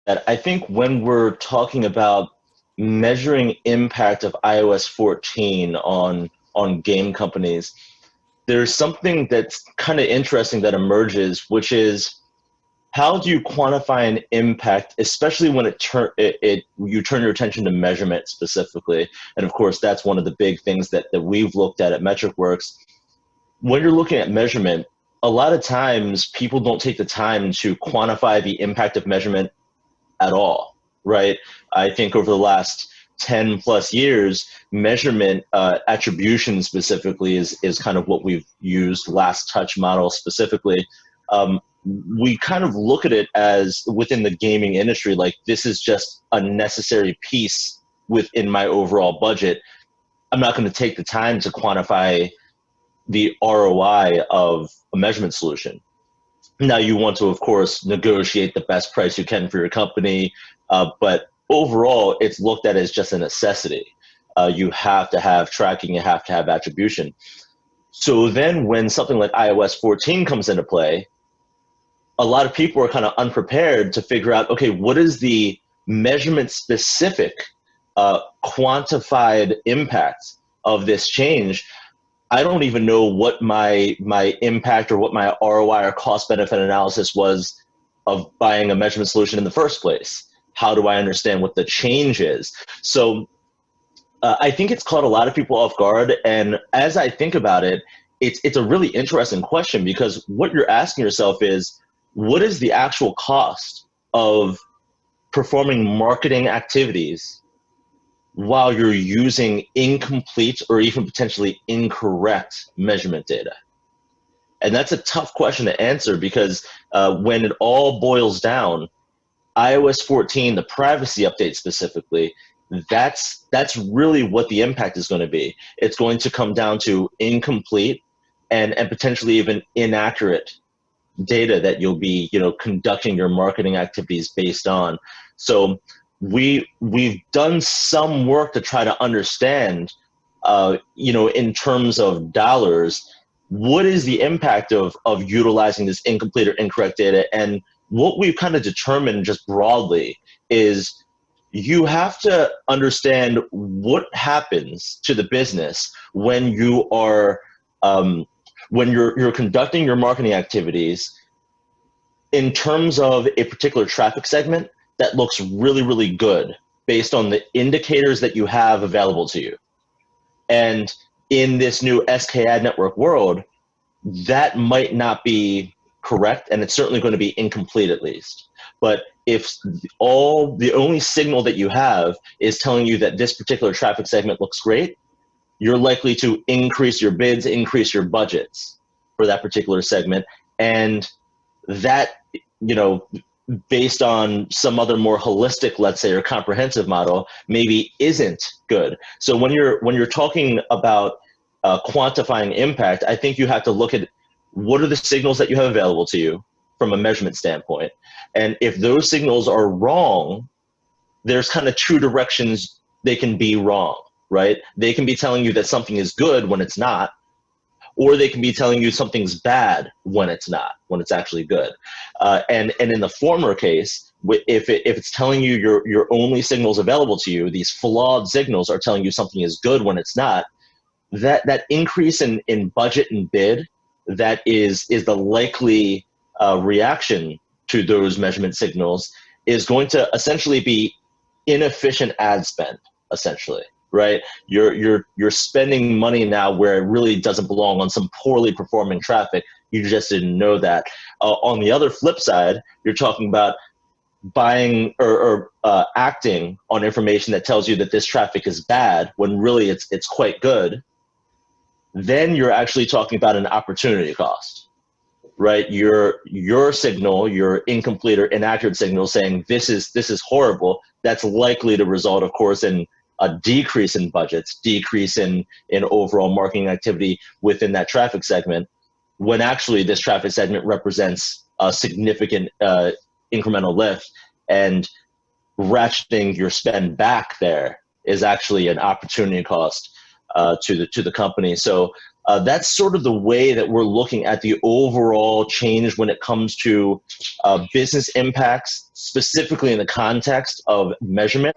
I think when we're talking about measuring impact of iOS 14 on game companies, there's something that's kind of interesting that emerges, which is how do you quantify an impact, especially when you turn your attention to measurement specifically? And of course, that's one of the big things that we've looked at MetricWorks. When you're looking at measurement, a lot of times people don't take the time to quantify the impact of measurement at all, right? I think over the last 10 plus years, measurement attribution specifically is kind of what we've used, last touch model specifically. We kind of look at it as within the gaming industry, like this is just a necessary piece within my overall budget. I'm not going to take the time to quantify the ROI of a measurement solution. Now you want to, of course, negotiate the best price you can for your company, but overall, it's looked at as just a necessity. You have to have tracking, you have to have attribution. So then when something like iOS 14 comes into play, a lot of people are kind of unprepared to figure out, okay, what is the measurement specific quantified impact of this change? I don't even know what my impact or what my ROI or cost benefit analysis was of buying a measurement solution in the first place. How do I understand what the change is? So I think it's caught a lot of people off guard. And as I think about it, it's a really interesting question, because what you're asking yourself is, what is the actual cost of performing marketing activities while you're using incomplete or even potentially incorrect measurement data? And that's a tough question to answer, because when it all boils down, iOS 14, the privacy update specifically, that's really what the impact is going to be. It's going to come down to incomplete and potentially even inaccurate data that you'll be, conducting your marketing activities based on. So we've done some work to try to understand, in terms of dollars, what is the impact of utilizing this incomplete or incorrect data. And what we've kind of determined just broadly is you have to understand what happens to the business when you are when you're conducting your marketing activities in terms of a particular traffic segment that looks really, really good based on the indicators that you have available to you. And in this new SK ad network world, that might not be correct, and it's certainly going to be incomplete at least. But if the only signal that you have is telling you that this particular traffic segment looks great, you're likely to increase your bids, increase your budgets for that particular segment. And that, based on some other more holistic, let's say, or comprehensive model, maybe isn't good. So when you're talking about quantifying impact, I think you have to look at what are the signals that you have available to you from a measurement standpoint. And if those signals are wrong, there's kind of two directions they can be wrong, right? They can be telling you that something is good when it's not, or they can be telling you something's bad when it's not, when it's actually good. And in the former case, if it's telling you your only signals available to you, these flawed signals are telling you something is good when it's not, that increase in budget and bid, that is the likely reaction to those measurement signals, is going to essentially be inefficient ad spend, essentially. Right? You're spending money now where it really doesn't belong on some poorly performing traffic. You just didn't know that. On the other flip side, you're talking about buying or acting on information that tells you that this traffic is bad when really it's quite good. Then you're actually talking about an opportunity cost, right? Your signal, your incomplete or inaccurate signal saying this is horrible, that's likely to result, of course, in a decrease in budgets, decrease in overall marketing activity within that traffic segment, when actually this traffic segment represents a significant incremental lift, and ratcheting your spend back there is actually an opportunity cost to the company. So That's sort of the way that we're looking at the overall change when it comes to business impacts, specifically in the context of measurement.